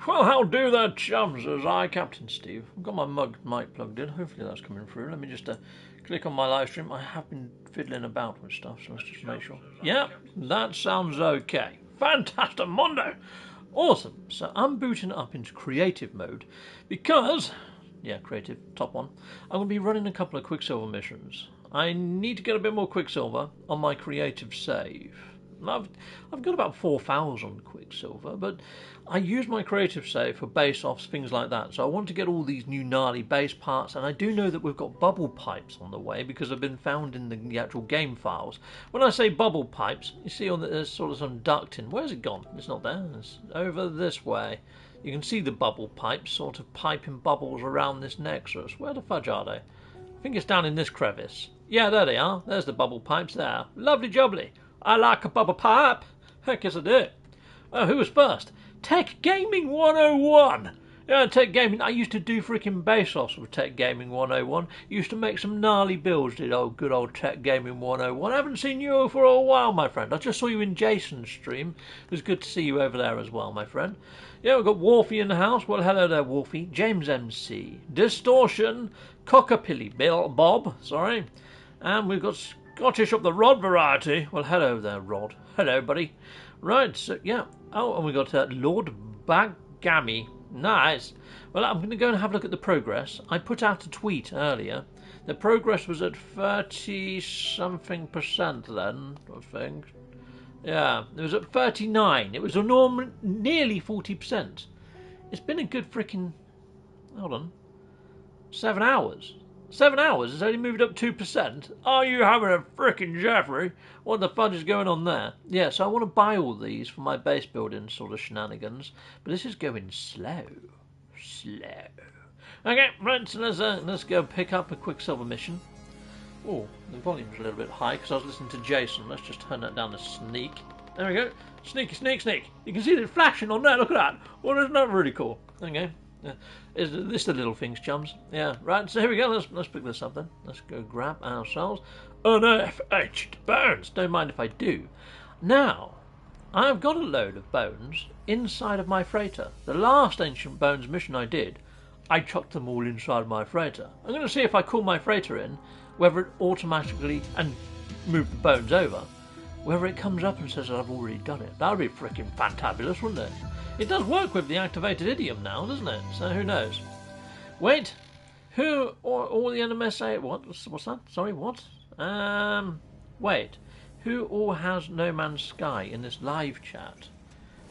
Well, how do there, chums? As I, Captain Steve. I've got my mic plugged in. Hopefully that's coming through. Let me just click on my live stream. I have been fiddling about with stuff, so let's just make sure. Yeah, that sounds okay. Fantastic Mondo! Awesome. So I'm booting up into creative mode because, yeah, creative, top one. I'm going to be running a couple of Quicksilver missions. I need to get a bit more Quicksilver on my creative save. I've got about 4,000 Quicksilver, but I use my creative save for base-offs, things like that. So I want to get all these new gnarly base parts, and I do know that we've got bubble pipes on the way because they've been found in the actual game files. When I say bubble pipes, you see on there's sort of some ducting. Where's it gone? It's not there. It's over this way. You can see the bubble pipes sort of piping bubbles around this nexus. Where the fudge are they? I think it's down in this crevice. Yeah, there they are. There's the bubble pipes there. Lovely jubbly. I like a bubble pipe. Heck yes I do. Who was first? Tech Gaming 101. Yeah, Tech Gaming. I used to do freaking base-offs with Tech Gaming 101. Used to make some gnarly builds, did good old Tech Gaming 101. I haven't seen you for a while, my friend. I just saw you in Jason's stream. It was good to see you over there as well, my friend. Yeah, we've got Wolfie in the house. Well, hello there, Wolfie. James MC. Distortion. Cockapilly Bob. Sorry. And we've got Scottish up the Rod variety. Well, hello there, Rod. Hello, buddy. Right, so, yeah. Oh, and we got Lord Bagamy. Nice. Well, I'm going to go and have a look at the progress. I put out a tweet earlier. The progress was at 30-something% then, I think. Yeah, it was at 39. It was nearly 40%. It's been a good freaking... Hold on. 7 hours. 7 hours has only moved up 2%. Are you having a frickin' Jeffrey? What the fudge is going on there? Yeah, so I want to buy all these for my base building sort of shenanigans, but this is going slow. Slow. Okay, right, so let's go pick up a Quicksilver mission. Oh, the volume's a little bit high because I was listening to Jason. Let's just turn that down to sneak. There we go. Sneaky, sneak, sneak. You can see it flashing on there. Look at that. Well, isn't that really cool? Okay. Is this the little things, chums? Yeah, right, so here we go. Let's pick this up then. Let's go grab ourselves unearth ancient bones. Don't mind if I do. Now, I've got a load of bones inside of my freighter. The last ancient bones mission I did, I chucked them all inside my freighter. I'm going to see if I call my freighter in, whether it automatically, and move the bones over, whether it comes up and says that I've already done it. That would be freaking fantabulous, wouldn't it? It does work with the activated idiom now, doesn't it? So who knows? Wait, who or all the NMS? What's that? Sorry, what? Wait, who all has No Man's Sky in this live chat?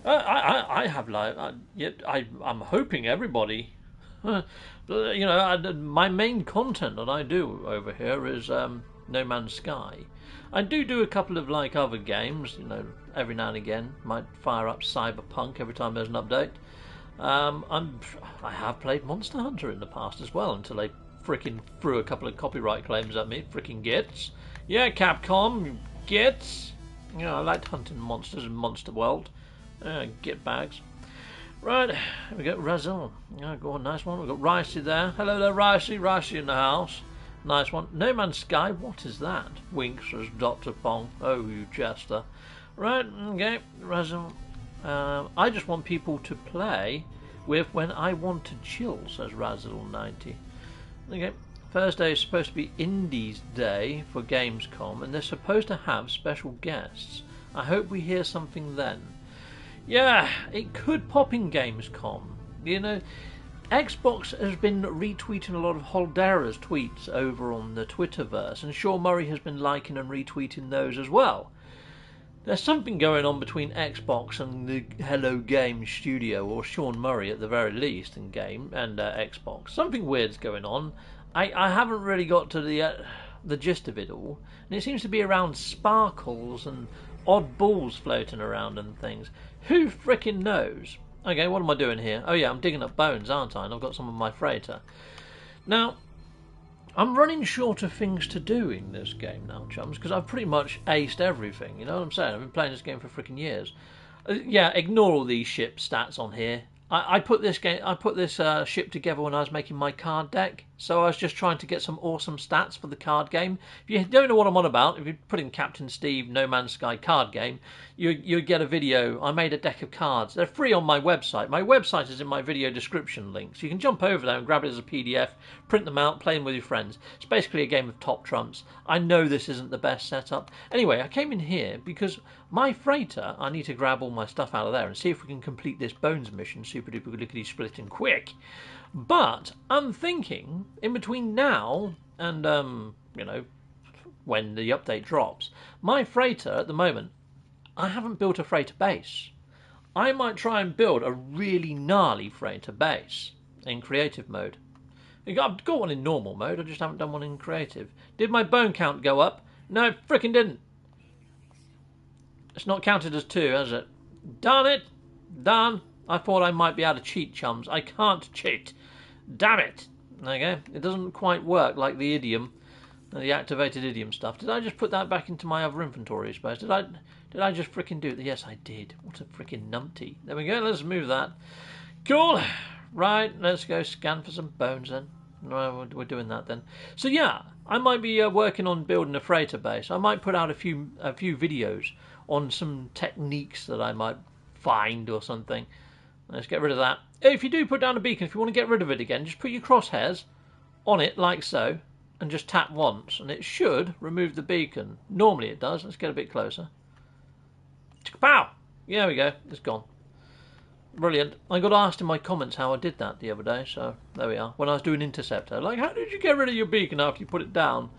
I have live. I'm hoping everybody. You know, my main content that I do over here is No Man's Sky. I do a couple of like other games, you know, every now and again. Might fire up Cyberpunk every time there's an update. I have played Monster Hunter in the past as well, until they fricking threw a couple of copyright claims at me. Fricking gits. Yeah, Capcom, you gits. Yeah, I liked hunting monsters in Monster World. Git bags. Right, here we go, Razil. Yeah, go on, nice one. We've got Ricey there. Hello there, Ricey. Ricey in the house. Nice one. No Man's Sky, what is that? Winks as Dr. Pong. Oh, you jester. Right, okay, Razil. I just want people to play with when I want to chill, says Razil90. Okay, Thursday is supposed to be Indies Day for Gamescom, and they're supposed to have special guests. I hope we hear something then. Yeah, it could pop in Gamescom. You know, Xbox has been retweeting a lot of Holdera's tweets over on the Twitterverse, and Sean Murray has been liking and retweeting those as well. There's something going on between Xbox and the Hello Games studio, or Sean Murray at the very least, in game and Xbox. Something weird's going on. I haven't really got to the gist of it all, and it seems to be around sparkles and odd balls floating around and things. Who frickin' knows? Okay, what am I doing here? Oh yeah, I'm digging up bones, aren't I? And I've got some of my freighter. Now, I'm running short of things to do in this game now, chums, because I've pretty much aced everything. You know what I'm saying? I've been playing this game for frickin' years. Yeah, ignore all these ship stats on here. I put this ship together when I was making my card deck. So I was just trying to get some awesome stats for the card game. If you don't know what I'm on about, if you put in Captain Steve No Man's Sky card game, you get a video. I made a deck of cards. They're free on my website. My website is in my video description link. So you can jump over there and grab it as a PDF, print them out, play them with your friends. It's basically a game of top trumps. I know this isn't the best setup. Anyway, I came in here because my freighter, I need to grab all my stuff out of there and see if we can complete this Bones mission super duper lickety split and quick. But I'm thinking, in between now and, you know, when the update drops, my freighter at the moment, I haven't built a freighter base. I might try and build a really gnarly freighter base in creative mode. I've got one in normal mode, I just haven't done one in creative. Did my bone count go up? No, it frickin' didn't. It's not counted as 2, has it? Darn it! Darn. I thought I might be able to cheat, chums. I can't cheat. Damn it. Okay, it doesn't quite work like the idiom, the activated idiom stuff. Did I just put that back into my other inventory space? Did I just frickin' do it? Yes, I did. What a frickin' numpty. There we go, let's move that. Cool. Right, let's go scan for some bones then. No, we're doing that then. So yeah, I might be working on building a freighter base. I might put out a few videos on some techniques that I might find or something. Let's get rid of that. If you do put down a beacon, if you want to get rid of it again, just put your crosshairs on it like so, and just tap once, and it should remove the beacon. Normally it does. Let's get a bit closer. Pow! Yeah, there we go. It's gone. Brilliant. I got asked in my comments how I did that the other day, so there we are. When I was doing Interceptor, like, how did you get rid of your beacon after you put it down?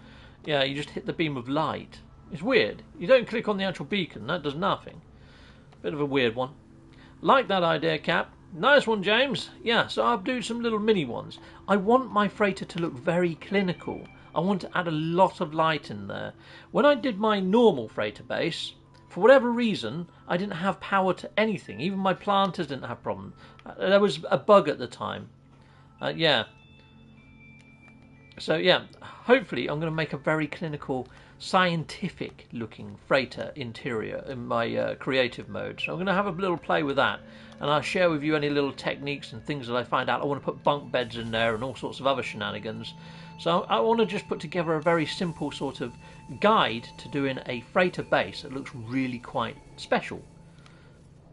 Yeah, you just hit the beam of light. It's weird. You don't click on the actual beacon. That does nothing. Bit of a weird one. Like that idea, Cap. Nice one, James. Yeah, so I'll do some little mini ones. I want my freighter to look very clinical. I want to add a lot of light in there. When I did my normal freighter base, for whatever reason, I didn't have power to anything. Even my planters didn't have problem. There was a bug at the time. Yeah. So yeah, hopefully I'm going to make a very clinical, scientific looking freighter interior in my creative mode. So I'm going to have a little play with that, and I'll share with you any little techniques and things that I find out. I want to put bunk beds in there and all sorts of other shenanigans. So I want to just put together a very simple sort of guide to doing a freighter base that looks really quite special.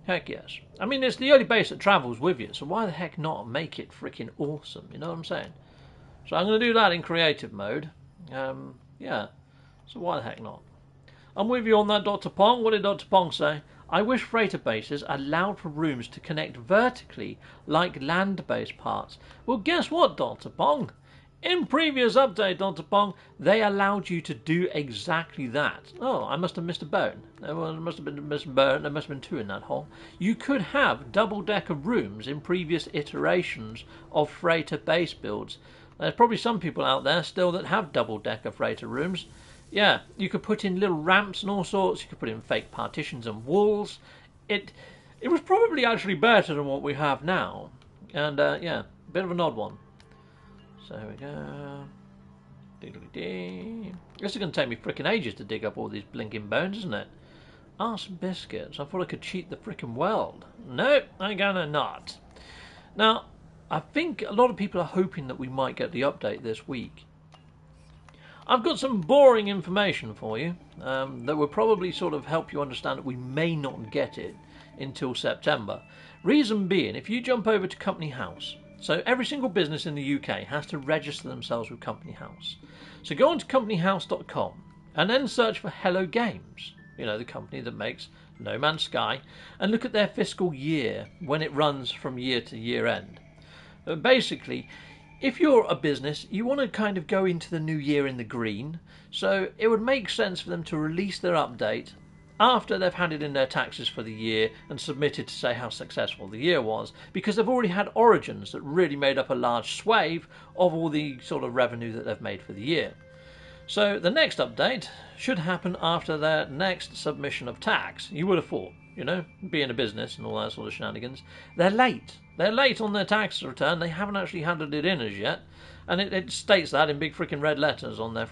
Heck yes. I mean, it's the only base that travels with you, so why the heck not make it freaking awesome, you know what I'm saying? So I'm going to do that in creative mode. Yeah, so why the heck not? I'm with you on that, Dr. Pong. What did Dr. Pong say? I wish freighter bases allowed for rooms to connect vertically like land-based parts. Well, guess what, Dr. Pong? In previous update, Dr. Pong, they allowed you to do exactly that. Oh, I must have missed a bone. There must have been missed a bone. There must have been 2 in that hole. You could have double-decker rooms in previous iterations of freighter base builds. There's probably some people out there still that have double-decker freighter rooms. Yeah, you could put in little ramps and all sorts. You could put in fake partitions and walls. It was probably actually better than what we have now. And yeah, a bit of an odd one. So here we go. This is going to take me frickin' ages to dig up all these blinking bones, isn't it? Arse and biscuits. I thought I could cheat the frickin' world. Nope, I'm gonna not. Now, I think a lot of people are hoping that we might get the update this week. I've got some boring information for you that will probably sort of help you understand that we may not get it until September. Reason being, if you jump over to Company House, so every single business in the UK has to register themselves with Company House. So go on to companyhouse.com and then search for Hello Games, you know, the company that makes No Man's Sky, and look at their fiscal year when it runs from year to year end. Basically, if you're a business, you want to kind of go into the new year in the green, so it would make sense for them to release their update after they've handed in their taxes for the year and submitted to say how successful the year was, because they've already had origins that really made up a large swathe of all the sort of revenue that they've made for the year. So the next update should happen after their next submission of tax. You would have thought, you know, being a business and all that sort of shenanigans. They're late. They're late on their tax return. They haven't actually handed it in as yet. And it states that in big freaking red letters on their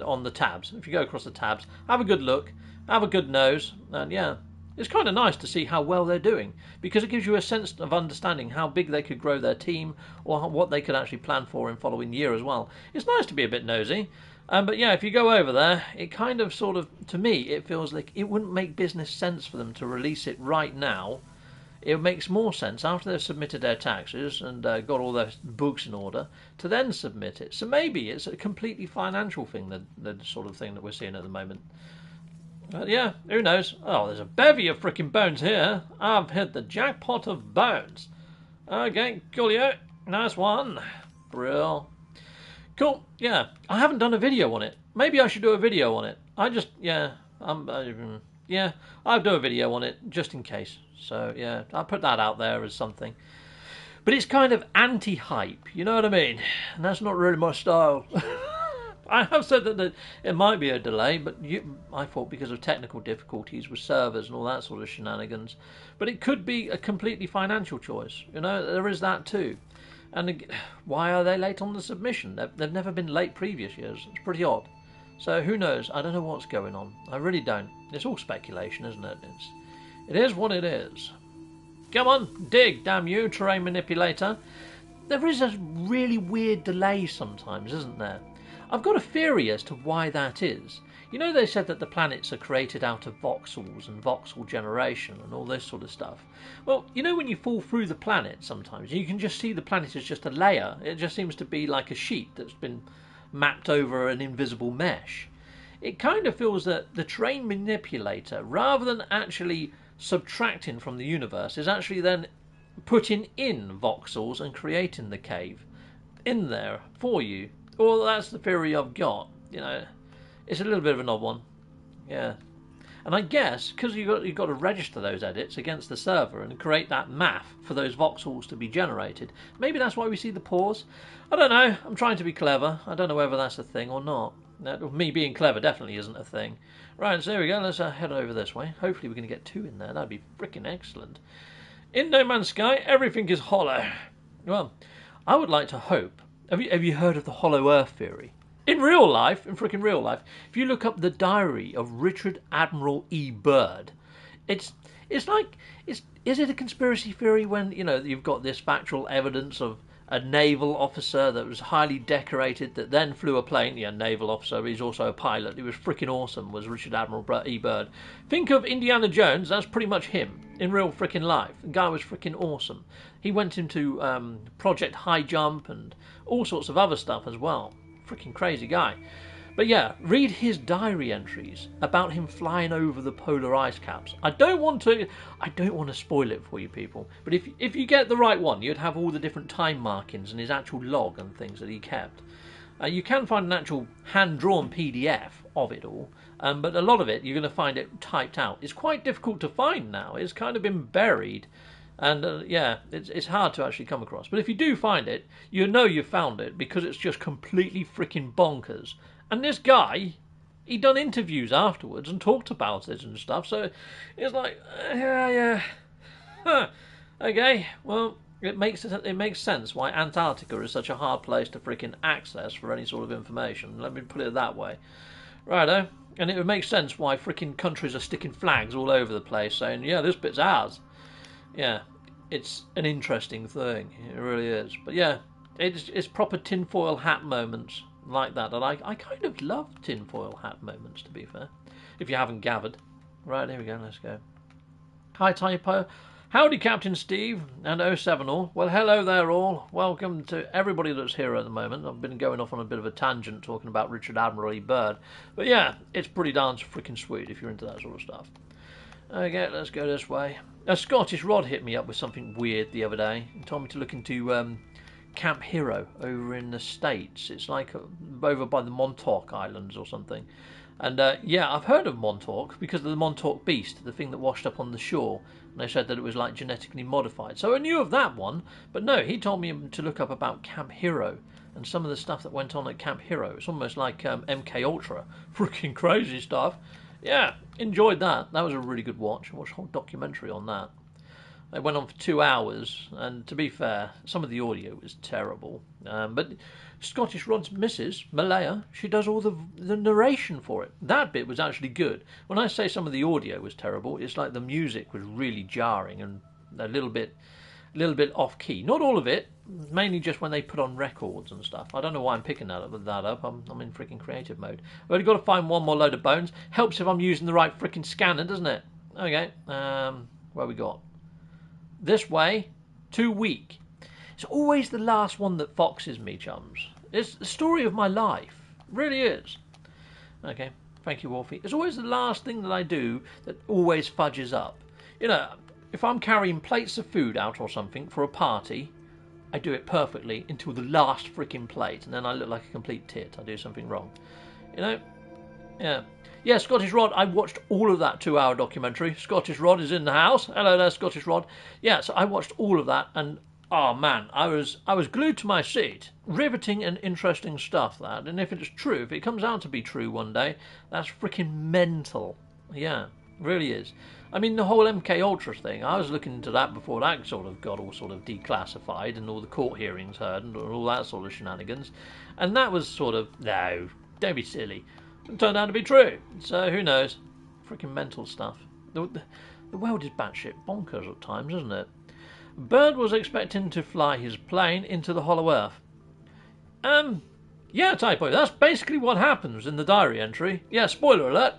on the tabs. If you go across the tabs, have a good look, have a good nose, and yeah, It's kind of nice to see how well they're doing, because it gives you a sense of understanding how big they could grow their team, or what they could actually plan for in following year as well. It's nice to be a bit nosy. But yeah, if you go over there, it kind of sort of, to me, it feels like it wouldn't make business sense for them to release it right now. It makes more sense after they've submitted their taxes and got all their books in order to then submit it. So maybe it's a completely financial thing, the sort of thing that we're seeing at the moment. But yeah, who knows? Oh, there's a bevy of freaking bones here. I've hit the jackpot of bones. Okay, coolio. Nice one. Brill. Cool. Yeah, I haven't done a video on it. Maybe I should do a video on it. I'll do a video on it just in case. So yeah, I'll put that out there as something. But it's kind of anti-hype, you know what I mean? And that's not really my style. I have said that it might be a delay, but I thought because of technical difficulties with servers and all that sort of shenanigans. But it could be a completely financial choice. You know, there is that too. And why are they late on the submission? They've never been late previous years. It's pretty odd. So who knows? I don't know what's going on. I really don't. It's all speculation, isn't it? It is what it is. Come on, dig, damn you, terrain manipulator. There is a really weird delay sometimes, isn't there? I've got a theory as to why that is. You know, they said that the planets are created out of voxels and voxel generation and all this sort of stuff. Well, you know when you fall through the planet sometimes, you can just see the planet as just a layer. It just seems to be like a sheet that's been mapped over an invisible mesh. It kind of feels that the terrain manipulator, rather than actually subtracting from the universe, is actually then putting in voxels and creating the cave in there for you. Well, that's the theory I've got. You know, it's a little bit of an odd one. Yeah. And I guess, because you've got to register those edits against the server and create that math for those voxels to be generated, maybe that's why we see the pause. I don't know. I'm trying to be clever. I don't know whether that's a thing or not. Me being clever definitely isn't a thing. Right, so there we go. Let's head over this way. Hopefully we're going to get 2 in there. That'd be freaking excellent. In No Man's Sky, everything is hollow. Well, I would like to hope. Have you heard of the Hollow Earth theory? In real life, in freaking real life, if you look up the diary of Richard Admiral E. Byrd, it's like, is it a conspiracy theory when, you know, you've got this factual evidence of a naval officer that was highly decorated that then flew a plane? Yeah, naval officer, he's also a pilot. He was freaking awesome, was Richard Admiral E. Byrd. Think of Indiana Jones, that's pretty much him in real freaking life. The guy was freaking awesome. He went into Project High Jump and all sorts of other stuff as well. Freaking crazy guy. But yeah, read his diary entries about him flying over the polar ice caps. I don't want to spoil it for you people, but if you get the right one, you'd have all the different time markings and his actual log and things that he kept. You can find an actual hand-drawn PDF of it all, but a lot of it, you're going to find it typed out. It's quite difficult to find now. It's kind of been buried. And yeah, it's hard to actually come across. But if you do find it, you know you found it because it's just completely freaking bonkers. And this guy, he done interviews afterwards and talked about it and stuff. So it's like, yeah. Huh. Okay, well, it makes sense why Antarctica is such a hard place to freaking access for any sort of information. Let me put it that way. Righto. And it would make sense why freaking countries are sticking flags all over the place saying, yeah, this bit's ours. Yeah, it's an interesting thing. It really is. But yeah, it's proper tinfoil hat moments like that. And I kind of love tinfoil hat moments, to be fair. If you haven't gathered. Right, here we go. Let's go. Hi, Typo. Howdy, Captain Steve and 07 all. Well, hello there all. Welcome to everybody that's here at the moment. I've been going off on a bit of a tangent talking about Richard Admiral E. Byrd. But yeah, it's pretty darn freaking sweet if you're into that sort of stuff. Okay, let's go this way. A Scottish Rod hit me up with something weird the other day. He told me to look into Camp Hero over in the States. It's like over by the Montauk Islands or something. And yeah, I've heard of Montauk because of the Montauk Beast, the thing that washed up on the shore. And they said that it was like genetically modified. So I knew of that one. But no, he told me to look up about Camp Hero and some of the stuff that went on at Camp Hero. It's almost like MK Ultra. Freaking crazy stuff. Yeah, enjoyed that. That was a really good watch. I watched a whole documentary on that. They went on for 2 hours, and to be fair, some of the audio was terrible. But Scottish Rod's missus, Malaya, she does all the narration for it. That bit was actually good. When I say some of the audio was terrible, it's like the music was really jarring and a little bit off key. Not all of it, mainly just when they put on records and stuff. I don't know why I'm picking that up. I'm in freaking creative mode. I've only got to find one more load of bones. Helps if I'm using the right freaking scanner, doesn't it? Okay, where we got? This way, 2 week. It's always the last one that foxes me, chums. It's the story of my life. It really is. Okay, thank you, Wolfie. It's always the last thing that I do that always fudges up. You know, if I'm carrying plates of food out or something for a party, I do it perfectly until the last freaking plate, and then I look like a complete tit. I do something wrong. You know? Yeah. Yeah, Scottish Rod, I watched all of that 2-hour documentary. Scottish Rod is in the house. Hello there, Scottish Rod. Yeah, so I watched all of that, and oh man, I was glued to my seat. Riveting and interesting stuff, that. And if it's true, if it comes out to be true one day, that's freaking mental. Yeah, it really is. I mean, the whole MK Ultra thing, I was looking into that before that sort of got all sort of declassified and all the court hearings heard and all that sort of shenanigans. And that was sort of, no, don't be silly. It turned out to be true. So who knows? Freaking mental stuff. The world is batshit bonkers at times, isn't it? Bird was expecting to fly his plane into the Hollow Earth. Yeah, Typo, that's basically what happens in the diary entry. Yeah, spoiler alert.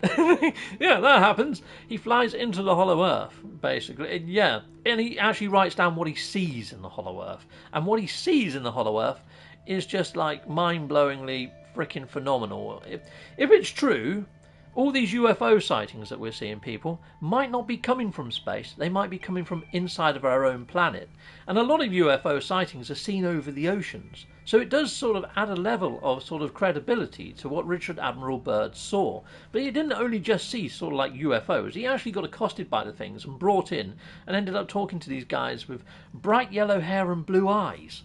Yeah, that happens. He flies into the Hollow Earth, basically. Yeah, and he actually writes down what he sees in the Hollow Earth. And what he sees in the Hollow Earth is just like mind-blowingly freaking phenomenal. If it's true, all these UFO sightings that we're seeing, people, might not be coming from space. They might be coming from inside of our own planet. And a lot of UFO sightings are seen over the oceans. So it does sort of add a level of sort of credibility to what Richard Admiral Byrd saw. But he didn't only just see sort of like UFOs. He actually got accosted by the things and brought in and ended up talking to these guys with bright yellow hair and blue eyes.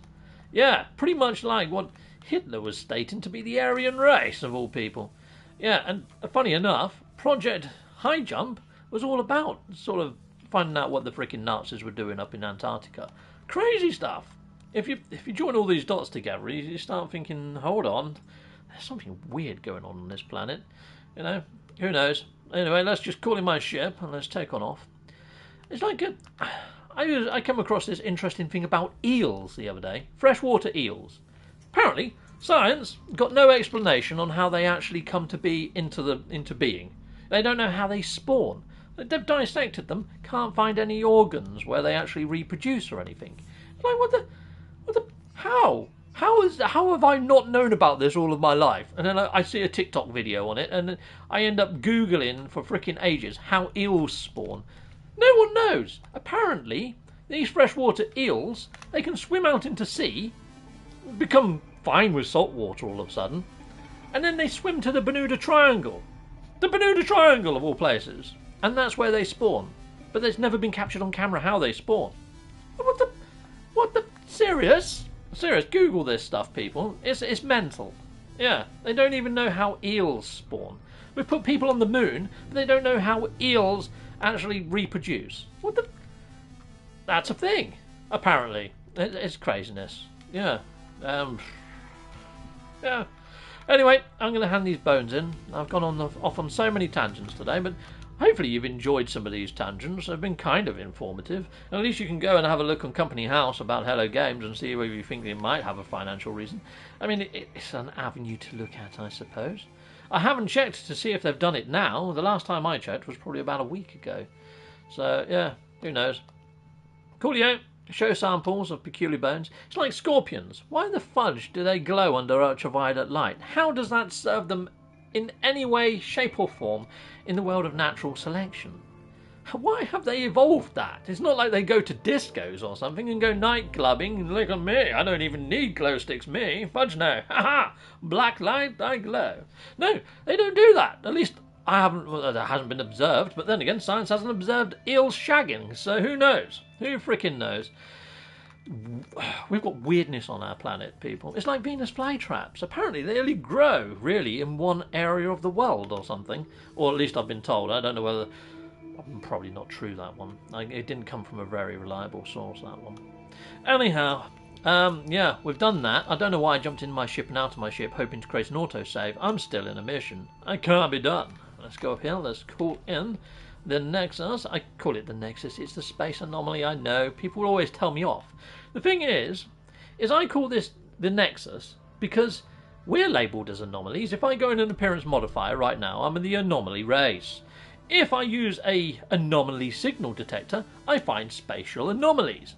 Yeah, pretty much like what Hitler was stating to be the Aryan race, of all people. Yeah, and funny enough, Project High Jump was all about sort of finding out what the freaking Nazis were doing up in Antarctica. Crazy stuff. If you join all these dots together, you start thinking, hold on, there's something weird going on this planet. You know, who knows? Anyway, let's just call in my ship and let's take on off. It's like I came across this interesting thing about eels the other day. Freshwater eels. Apparently, science got no explanation on how they actually come to be into being. They don't know how they spawn. They've dissected them, can't find any organs where they actually reproduce or anything. Like, what the, how? How have I not known about this all of my life? And then I see a TikTok video on it, and I end up Googling for freaking ages how eels spawn. No one knows. Apparently, these freshwater eels, they can swim out into sea, become fine with salt water all of a sudden, and then they swim to the Bermuda Triangle. The Bermuda Triangle, of all places. And that's where they spawn. But it's never been captured on camera how they spawn. What the? Serious? Serious, Google this stuff, people. It's mental. Yeah, they don't even know how eels spawn. We put people on the moon, but they don't know how eels actually reproduce. What the? That's a thing, apparently. It's craziness. Yeah. Yeah. Anyway, I'm going to hand these bones in. I've gone off on so many tangents today, but hopefully you've enjoyed some of these tangents. They've been kind of informative. And at least you can go and have a look on Company House about Hello Games and see whether you think they might have a financial reason. I mean, it's an avenue to look at, I suppose. I haven't checked to see if they've done it now. The last time I checked was probably about a week ago. So, yeah, who knows. Coolio. Show samples of peculiar bones. It's like scorpions. Why the fudge do they glow under ultraviolet light? How does that serve them in any way, shape or form in the world of natural selection? Why have they evolved that? It's not like they go to discos or something and go night clubbing and look at me. I don't even need glow sticks, me. Fudge no. Ha ha. Black light, I glow. No, they don't do that. At least I haven't. Well, that hasn't been observed. But then again, science hasn't observed eels shagging. So who knows? Who freaking knows? We've got weirdness on our planet, people. It's like Venus flytraps. Apparently they only grow, really, in one area of the world or something. Or at least I've been told. I don't know Probably not true, that one. It didn't come from a very reliable source, that one. Anyhow, yeah, we've done that. I don't know why I jumped in my ship and out of my ship hoping to create an autosave. I'm still in a mission. I can't be done. Let's go up here. Let's call in the Nexus. I call it the Nexus. It's the space anomaly, I know. People will always tell me off. The thing is I call this the Nexus because we're labelled as anomalies. If I go in an appearance modifier right now, I'm in the anomaly race. If I use a anomaly signal detector, I find spatial anomalies.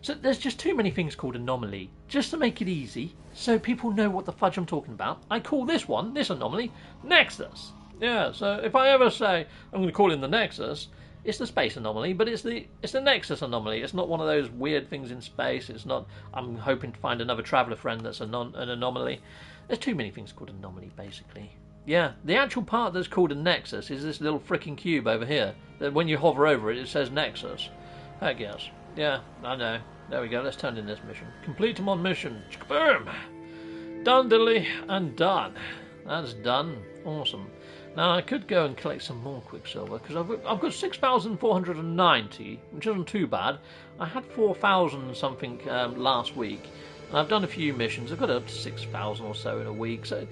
So there's just too many things called anomaly. Just to make it easy, so people know what the fudge I'm talking about, I call this anomaly, Nexus. Yeah, so if I ever say I'm going to call in the Nexus, it's the space anomaly, but it's the Nexus anomaly. It's not one of those weird things in space. It's not, I'm hoping to find another traveller friend that's an anomaly. There's too many things called anomaly, basically. Yeah, the actual part that's called a Nexus is this little frickin' cube over here. That when you hover over it, it says Nexus. Heck yes. Yeah, I know. There we go, let's turn in this mission. Complete them on mission. Boom! Done, diddly, and done. That's done. Awesome. Now, I could go and collect some more Quicksilver, because I've got 6,490, which isn't too bad. I had 4,000 something last week, and I've done a few missions. I've got up to 6,000 or so in a week, so...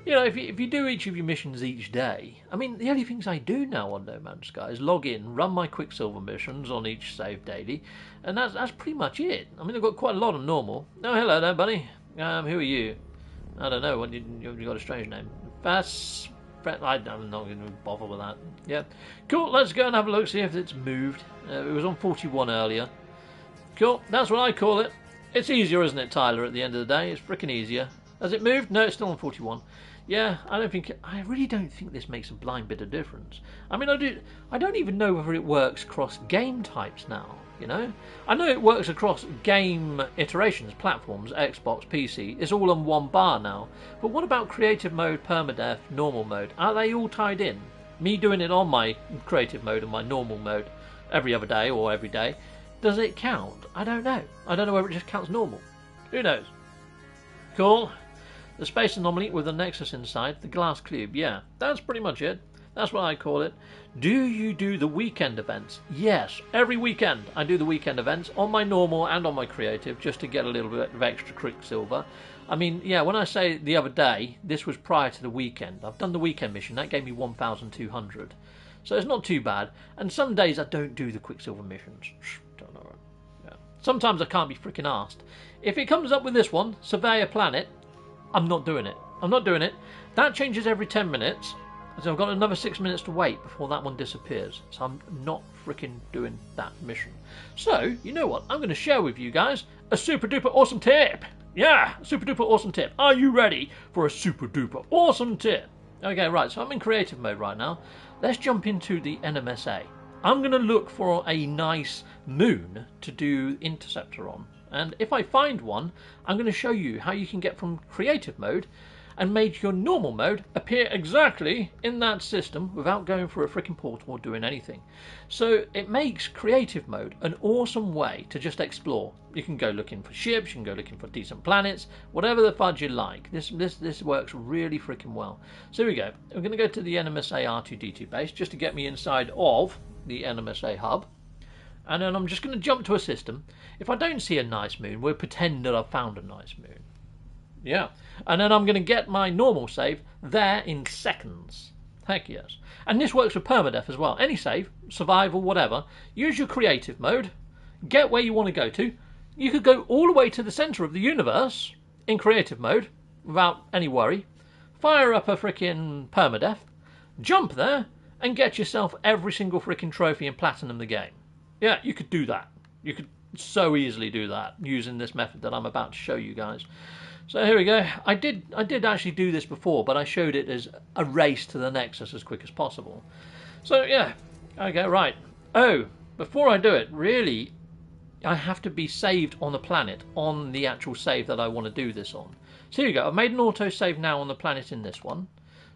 You know, if you do each of your missions each day, I mean, the only things I do now on No Man's Sky is log in, run my Quicksilver missions on each save daily, and that's pretty much it. I mean, I've got quite a lot of normal. Oh, hello there, buddy. Who are you? I don't know. You've got a strange name. I'm not going to bother with that. Yeah. Cool, let's go and have a look, see if it's moved. It was on 41 earlier. Cool, that's what I call it. It's easier, isn't it, Tyler, at the end of the day? It's freaking easier. Has it moved? No, it's still on 41. Yeah, I really don't think this makes a blind bit of difference. I mean, I don't even know whether it works across game types now, you know? I know it works across game iterations, platforms, Xbox, PC. It's all on one bar now. But what about creative mode, permadeath, normal mode? Are they all tied in? Me doing it on my creative mode and my normal mode every other day or every day, does it count? I don't know. I don't know whether it just counts normal. Who knows? Cool. The space anomaly with a Nexus inside, the glass cube, yeah, that's pretty much it. That's what I call it. Do you do the weekend events? Yes, every weekend I do the weekend events on my normal and on my creative just to get a little bit of extra Quicksilver. I mean, yeah, when I say the other day, this was prior to the weekend. I've done the weekend mission, that gave me 1,200. So it's not too bad. And some days I don't do the Quicksilver missions. Don't know. Yeah. Sometimes I can't be freaking asked. If it comes up with this one, survey a planet, I'm not doing it. I'm not doing it. That changes every 10 minutes. So I've got another 6 minutes to wait before that one disappears. So I'm not freaking doing that mission. So, you know what? I'm going to share with you guys a super duper awesome tip. Yeah, super duper awesome tip. Are you ready for a super duper awesome tip? Okay, right. So I'm in creative mode right now. Let's jump into the NMSA. I'm going to look for a nice moon to do Interceptor on. And if I find one, I'm going to show you how you can get from creative mode and make your normal mode appear exactly in that system without going through a freaking portal or doing anything. So it makes creative mode an awesome way to just explore. You can go looking for ships, you can go looking for decent planets, whatever the fudge you like. This works really freaking well. So here we go. I'm going to go to the NMSA R2D2 base just to get me inside of the NMSA hub. And then I'm just going to jump to a system. If I don't see a nice moon, we'll pretend that I've found a nice moon. Yeah. And then I'm going to get my normal save there in seconds. Heck yes. And this works with permadeath as well. Any save, survival, whatever. Use your creative mode. Get where you want to go to. You could go all the way to the centre of the universe in creative mode without any worry. Fire up a freaking permadeath. Jump there and get yourself every single freaking trophy and platinum the game. Yeah, you could do that. You could so easily do that using this method that I'm about to show you guys. So here we go. I did actually do this before, but I showed it as a race to the Nexus as quick as possible. So yeah, okay, right. Oh, before I do it, really, I have to be saved on the planet, on the actual save that I want to do this on. So here you go. I've made an auto save now on the planet in this one.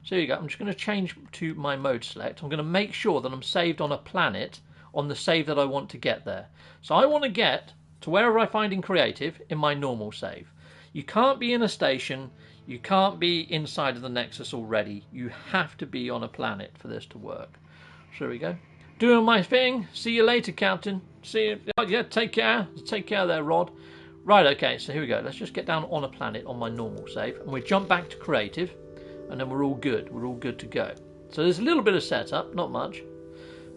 So here you go. I'm just going to change to my mode select. I'm going to make sure that I'm saved on a planet on the save that I want to get there. So I want to get to wherever I find in creative in my normal save. You can't be in a station, you can't be inside of the Nexus already, you have to be on a planet for this to work. So here we go. Doing my thing. See you later, Captain. See you. Yeah, take care. Take care there, Rod. Right, okay, so here we go. Let's just get down on a planet on my normal save. And we jump back to creative. And then we're all good. We're all good to go. So there's a little bit of setup, not much.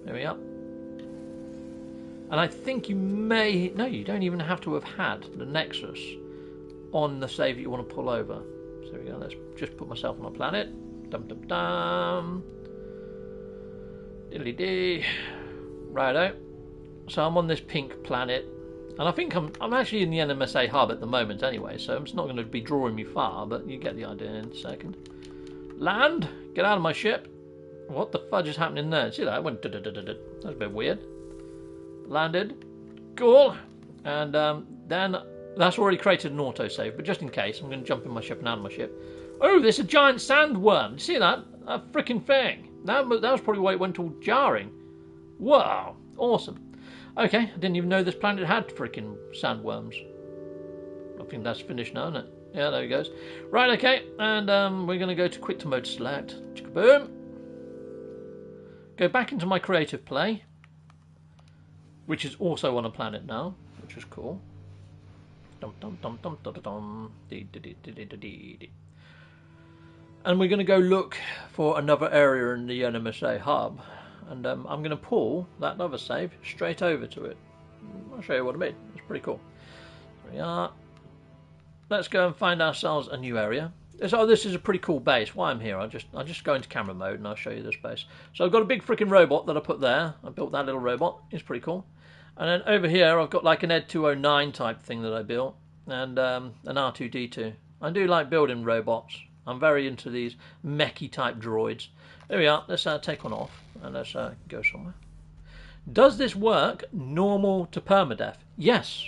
There we are. And I think you may... No, you don't even have to have had the Nexus on the save that you want to pull over. So there we go. Let's just put myself on a planet. Dum dum dum. Diddly dee. Righto. So I'm on this pink planet. And I think I'm actually in the NMSA hub at the moment anyway, so it's not going to be drawing me far, but you get the idea in a second. Land! Get out of my ship! What the fudge is happening there? See that? It went da-da-da-da-da. That's a bit weird. Landed. Cool. And then that's already created an autosave, but just in case, I'm going to jump in my ship and out of my ship. Oh, there's a giant sandworm. See that? A freaking thing. That was probably why it went all jarring. Wow. Awesome. Okay, I didn't even know this planet had freaking sandworms. I think that's finished now, isn't it? Yeah, there it goes. Right, okay, and we're going to go to quick to mode select. Boom. Go back into my creative play, which is also on a planet now, which is cool. Dum dum dum dum dum dum. And we're going to go look for another area in the NMSA hub. And I'm going to pull that other save straight over to it. I'll show you what I mean. It's pretty cool. There we are. Let's go and find ourselves a new area. So this is a pretty cool base. While I'm here, I'll just go into camera mode and I'll show you this base. So I've got a big freaking robot that I put there. I built that little robot. It's pretty cool. And then over here, I've got like an Ed 209 type thing that I built. And an R2-D2. I do like building robots. I'm very into these mechy type droids. There we are. Let's take one off and let's go somewhere. Does this work normal to permadeath? Yes.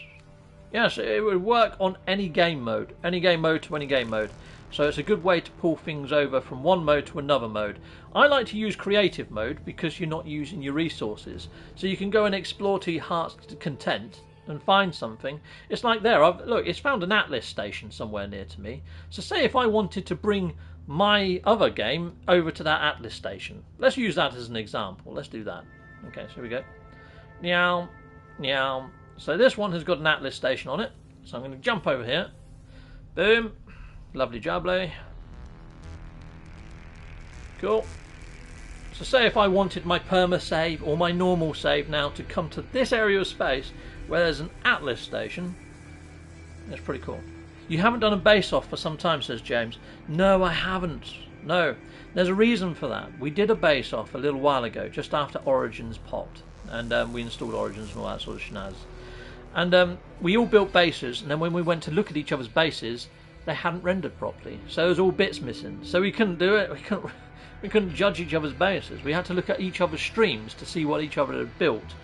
Yes, it would work on any game mode. Any game mode to any game mode. So it's a good way to pull things over from one mode to another mode. I like to use creative mode because you're not using your resources. So you can go and explore to your heart's content and find something. It's like there. Look, it's found an Atlas station somewhere near to me. So say if I wanted to bring my other game over to that Atlas station. Let's use that as an example. Let's do that. Okay, so here we go. Meow, meow. So this one has got an Atlas station on it. So I'm going to jump over here. Boom. Lovely jubbly. Cool. So say if I wanted my perma save or my normal save now to come to this area of space where there's an Atlas station. That's pretty cool. You haven't done a base off for some time, says James. No, I haven't. No. There's a reason for that. We did a base off a little while ago, just after Origins popped. And we installed Origins and all that sort of shenanigans. And we all built bases, and then when we went to look at each other's bases, they hadn't rendered properly. So there was all bits missing. So we couldn't do it. We couldn't judge each other's bases. We had to look at each other's streams to see what each other had built.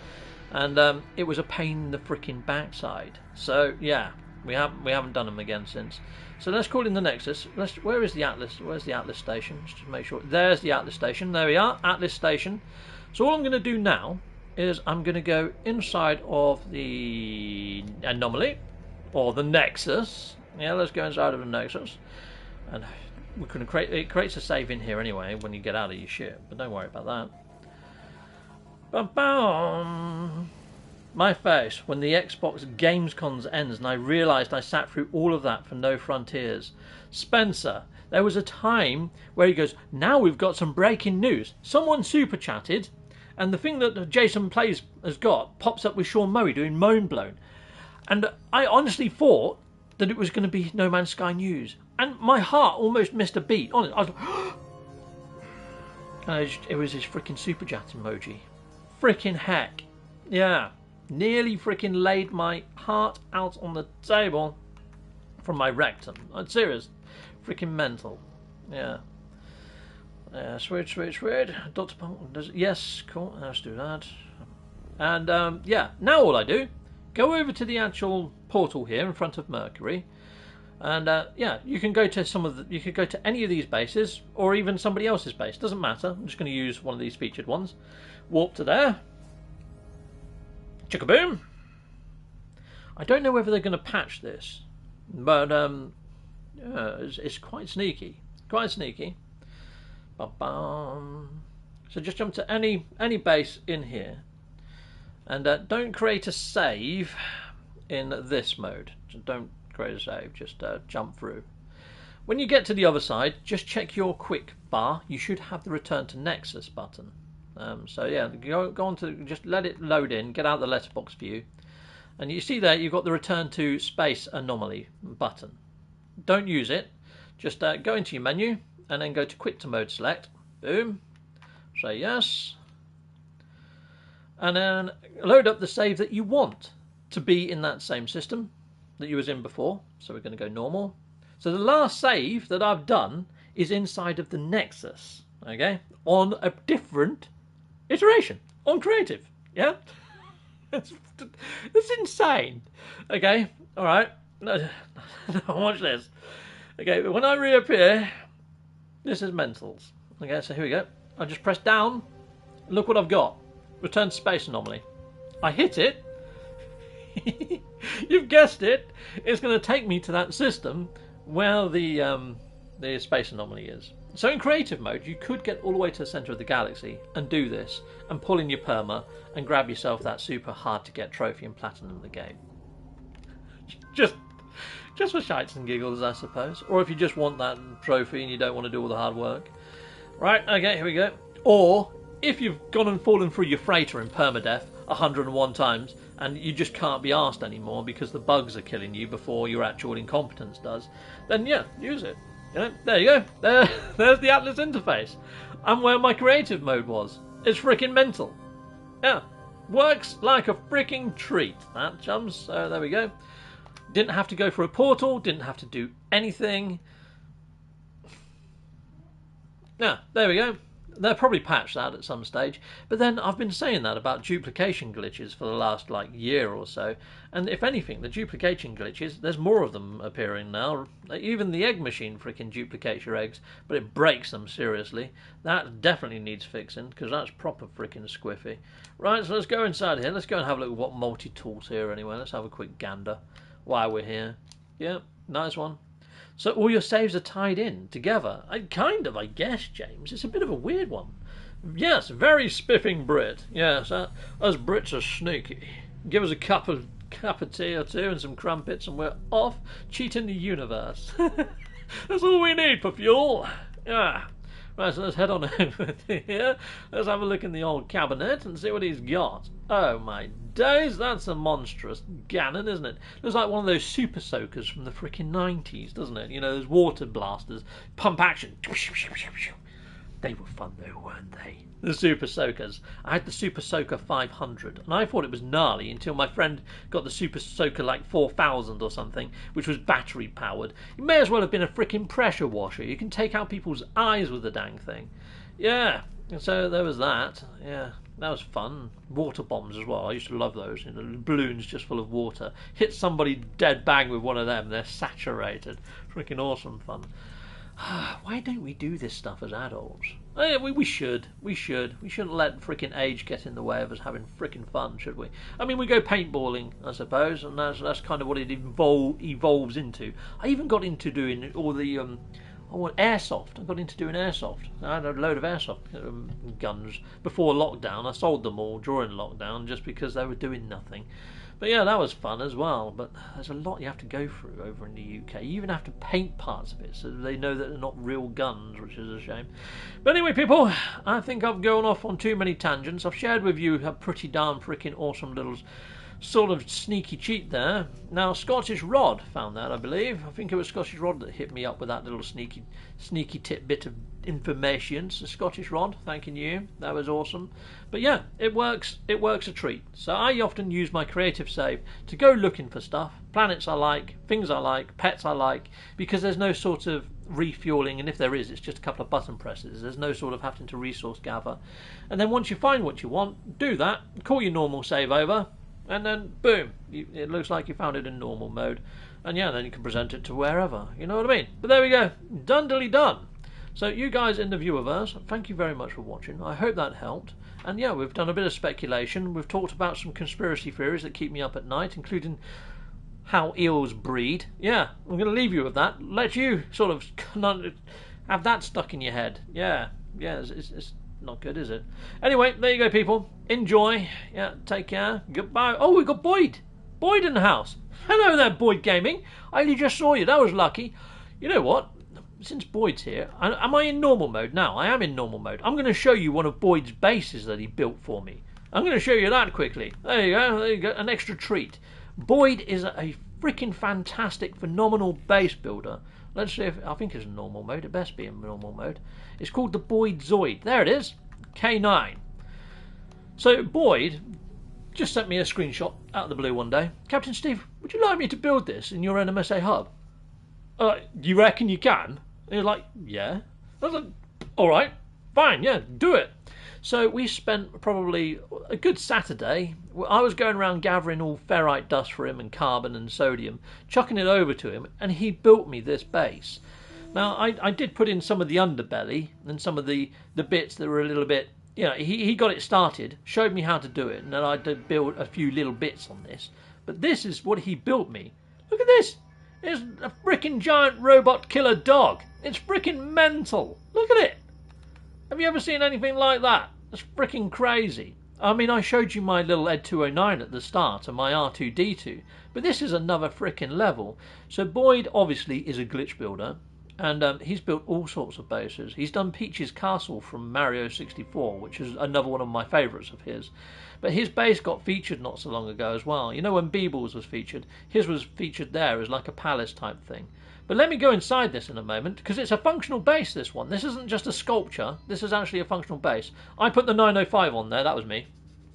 And it was a pain in the freaking backside. So, yeah. We haven't done them again since. So let's call in the Nexus. Where is the Atlas? Where's the Atlas station? Just to make sure. There's the Atlas station. There we are. Atlas station. So all I'm going to do now is I'm going to go inside of the anomaly or the Nexus. Yeah, let's go inside of the Nexus. And we can it creates a save in here anyway when you get out of your ship. But don't worry about that. Ba-bam. My face, when the Xbox Gamescons ends and I realised I sat through all of that for no Frontiers. Spencer, there was a time where he goes, now we've got some breaking news. Someone super chatted and the thing that Jason Plays has got pops up with Sean Murray doing Moan Blown. And I honestly thought that it was going to be No Man's Sky news. And my heart almost missed a beat. Honestly, I was like, it was his freaking super chat emoji. Freaking heck. Yeah. Nearly freaking laid my heart out on the table from my rectum. I'm serious. Freaking mental. Yeah. Sweet. Dr. Paul does. Yes, cool. Let's do that. And yeah, now all I do, go over to the actual portal here in front of Mercury. And yeah, you can go to you could go to any of these bases or even somebody else's base. Doesn't matter. I'm just going to use one of these featured ones. Warp to there. Chickaboom! I don't know whether they're going to patch this, but yeah, it's quite sneaky. Quite sneaky. Ba-bum. So just jump to any base in here, and don't create a save in this mode. So don't create a save, just jump through. When you get to the other side, just check your quick bar. You should have the return to Nexus button. So yeah, go on to, just let it load in, get out the letterbox view, and you see there you've got the return to space anomaly button. Don't use it, just go into your menu and then go to quick to mode select, boom, say yes, and then load up the save that you want to be in that same system that you was in before. So we're going to go normal. So the last save that I've done is inside of the Nexus, okay, on a different iteration, on creative, yeah? That's insane. Okay, all right, no, watch this. Okay, when I reappear, this is mentals. Okay, so here we go. I just press down, look what I've got, return to space anomaly. I hit it, you've guessed it, it's going to take me to that system where the space anomaly is. So in creative mode, you could get all the way to the centre of the galaxy and do this, and pull in your perma and grab yourself that super hard to get trophy and platinum the game. Just for shites and giggles, I suppose. Or if you just want that trophy and you don't want to do all the hard work. Right, okay, here we go. Or if you've gone and fallen through your freighter in permadeath 101 times and you just can't be arsed anymore because the bugs are killing you before your actual incompetence does, then yeah, use it. You know, there you go. There's the Atlas interface. And where my creative mode was. It's freaking mental. Yeah, works like a freaking treat, that, chums. So there we go. Didn't have to go for a portal, didn't have to do anything. Yeah, there we go. They'll probably patch that at some stage. But then I've been saying that about duplication glitches for the last year or so. And if anything, the duplication glitches, there's more of them appearing now. Even the egg machine freaking duplicates your eggs, but it breaks them seriously. That definitely needs fixing, because that's proper freaking squiffy. Right, so let's go inside here. Let's go and have a look at what multi-tool's here anyway. Let's have a quick gander while we're here. Yeah, nice one. So all your saves are tied in together. I guess, James. It's a bit of a weird one. Yes, very spiffing Brit. Yes, us Brits are sneaky. Give us a cup of tea or two and some crumpets and we're off cheating the universe. That's all we need for fuel. Yeah. Right, so let's head on over here. Let's have a look in the old cabinet and see what he's got. Oh my days, that's a monstrous Ganon, isn't it? Looks like one of those super soakers from the frickin' 90s, doesn't it? You know, those water blasters, pump action. They were fun though, weren't they? The Super Soakers. I had the Super Soaker 500, and I thought it was gnarly until my friend got the Super Soaker 4000 or something, which was battery powered. It may as well have been a frickin' pressure washer. You can take out people's eyes with the dang thing. Yeah, so there was that. Yeah, that was fun. Water bombs as well. I used to love those. You know, balloons just full of water. Hit somebody dead bang with one of them. They're saturated. Freaking awesome fun. Why don't we do this stuff as adults? Oh, yeah, we should. We should. We shouldn't let frickin' age get in the way of us having frickin' fun, should we? I mean, we go paintballing, I suppose, and that's kind of what it evolves into. I even got into doing all the airsoft. I got into doing airsoft. I had a load of airsoft guns before lockdown. I sold them all during lockdown just because they were doing nothing. But yeah, that was fun as well. But there's a lot you have to go through over in the UK. You even have to paint parts of it so they know that they're not real guns, which is a shame. But anyway, people, I think I've gone off on too many tangents. I've shared with you a pretty darn freaking awesome little sort of sneaky cheat there. Now, Scottish Rod found that, I believe. I think it was Scottish Rod that hit me up with that little sneaky tidbit of information. So Scottish Rod, thanking you. That was awesome. But yeah, it works a treat. So I often use my creative save to go looking for stuff. Planets I like, things I like, pets I like, because there's no sort of refueling, and if there is, it's just a couple of button presses. There's no sort of having to resource gather. And then once you find what you want, do that, call your normal save over, and then boom, it looks like you found it in normal mode. And yeah, then you can present it to wherever, you know what I mean? But there we go, done dilly done. So you guys in the viewerverse, thank you very much for watching. I hope that helped. And yeah, we've done a bit of speculation. We've talked about some conspiracy theories that keep me up at night, including how eels breed. Yeah, I'm going to leave you with that. Let you sort of have that stuck in your head. Yeah, it's not good, is it? Anyway, there you go, people. Enjoy. Yeah, take care. Goodbye. Oh, we got Boyd. Boyd in the house. Hello there, Boyd Gaming. I only just saw you. That was lucky. You know what? Since Boyd's here, am I in normal mode? Now, I am in normal mode. I'm going to show you one of Boyd's bases that he built for me. I'm going to show you that quickly. There you go. There you go. An extra treat. Boyd is a freaking fantastic, phenomenal base builder. Let's see if... I think it's in normal mode. It best be in normal mode. It's called the Boyd Zoid. There it is. K9. So, Boyd just sent me a screenshot out of the blue one day. Captain Steve, would you like me to build this in your NMSA hub? You reckon you can? And he was like, yeah. I was like, all right, fine, yeah, do it. So we spent probably a good Saturday. I was going around gathering all ferrite dust for him and carbon and sodium, chucking it over to him, and he built me this base. Now, I did put in some of the underbelly and some of the bits that were a little bit... You know, he got it started, showed me how to do it, and then I did build a few little bits on this. But this is what he built me. Look at this. It's a freaking giant robot killer dog. It's freaking mental. Look at it. Have you ever seen anything like that? It's freaking crazy. I mean, I showed you my little Ed 209 at the start and my R2D2, but this is another freaking level. So Boyd obviously is a glitch builder, and he's built all sorts of bases. He's done Peach's Castle from Mario 64, which is another one of my favourites of his. But his base got featured not so long ago as well. You know when Beebles was featured? His was featured there as like a palace type thing. But let me go inside this in a moment, because it's a functional base, this one. This isn't just a sculpture. This is actually a functional base. I put the 905 on there. That was me.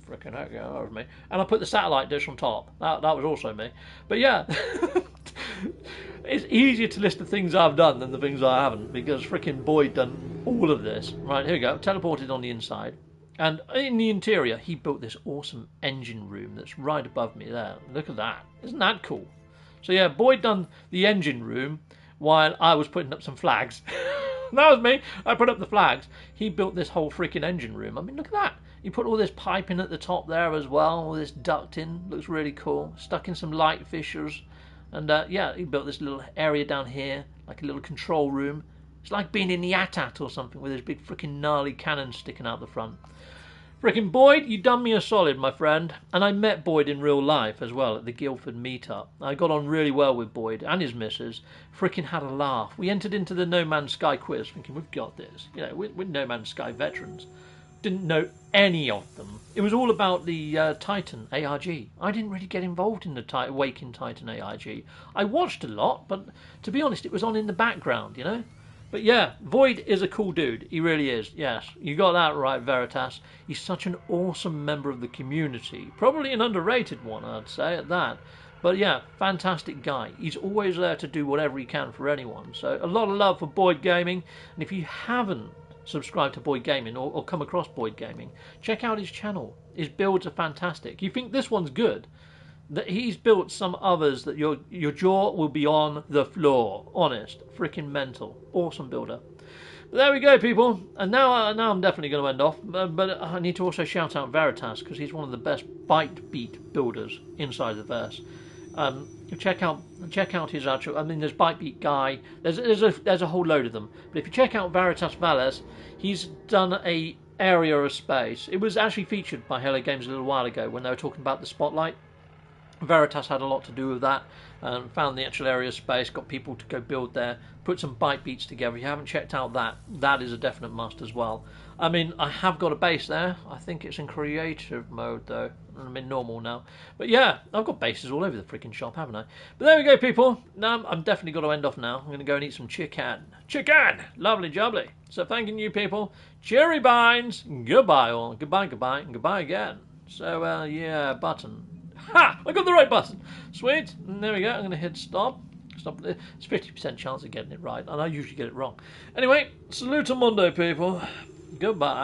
Frickin' heck, yeah, that was me. And I put the satellite dish on top. That was also me. But yeah, it's easier to list the things I've done than the things I haven't, because frickin' Boyd done all of this. Right, here we go. Teleported on the inside. And in the interior, he built this awesome engine room that's right above me there. Look at that. Isn't that cool? So yeah, Boyd done the engine room while I was putting up some flags. That was me. I put up the flags. He built this whole freaking engine room. I mean, look at that. He put all this piping at the top there as well. All this ducting. Looks really cool. Stuck in some light fissures. And yeah, he built this little area down here, like a little control room. It's like being in the AT-AT or something with this big freaking gnarly cannon sticking out the front. Frickin' Boyd, you done me a solid, my friend. And I met Boyd in real life as well at the Guildford meetup. I got on really well with Boyd and his missus. Frickin' had a laugh. We entered into the No Man's Sky quiz thinking, we've got this. You know, we're No Man's Sky veterans. Didn't know any of them. It was all about the Titan ARG. I didn't really get involved in the Awakened Titan ARG. I watched a lot, but to be honest, it was on in the background, you know? But yeah, Void is a cool dude. He really is. Yes, you got that right, Veritas. He's such an awesome member of the community. Probably an underrated one, I'd say, at that. But yeah, fantastic guy. He's always there to do whatever he can for anyone. So a lot of love for Boyd Gaming. And if you haven't subscribed to Boyd Gaming or come across Boyd Gaming, check out his channel. His builds are fantastic. You think this one's good? That he's built some others that your jaw will be on the floor. Honest, freaking mental, awesome builder. But there we go, people. And now I'm definitely going to end off. But I need to also shout out Veritas because he's one of the best bite beat builders inside the verse. Check out his actual. I mean, there's bite beat guy. There's a whole load of them. But if you check out Veritas Valles, he's done a area of space. It was actually featured by Hello Games a little while ago when they were talking about the spotlight. Veritas had a lot to do with that, found the actual area of space, got people to go build there, put some bite beats together. If you haven't checked out that is a definite must as well. I mean, I have got a base there. I think it's in creative mode though. I'm in normal now. But yeah, I've got bases all over the freaking shop, haven't I? But there we go, people. Now I'm definitely got to end off now. I'm going to go and eat some chicken. Chicken! Lovely jubbly. So thanking you, people. Cherry binds. Goodbye all. Goodbye, goodbye, and goodbye again. So, yeah, button. Ha! I got the right button. Sweet. And there we go. I'm going to hit stop. Stop. It's 50% chance of getting it right, and I usually get it wrong. Anyway, salute to Mondo, people. Goodbye.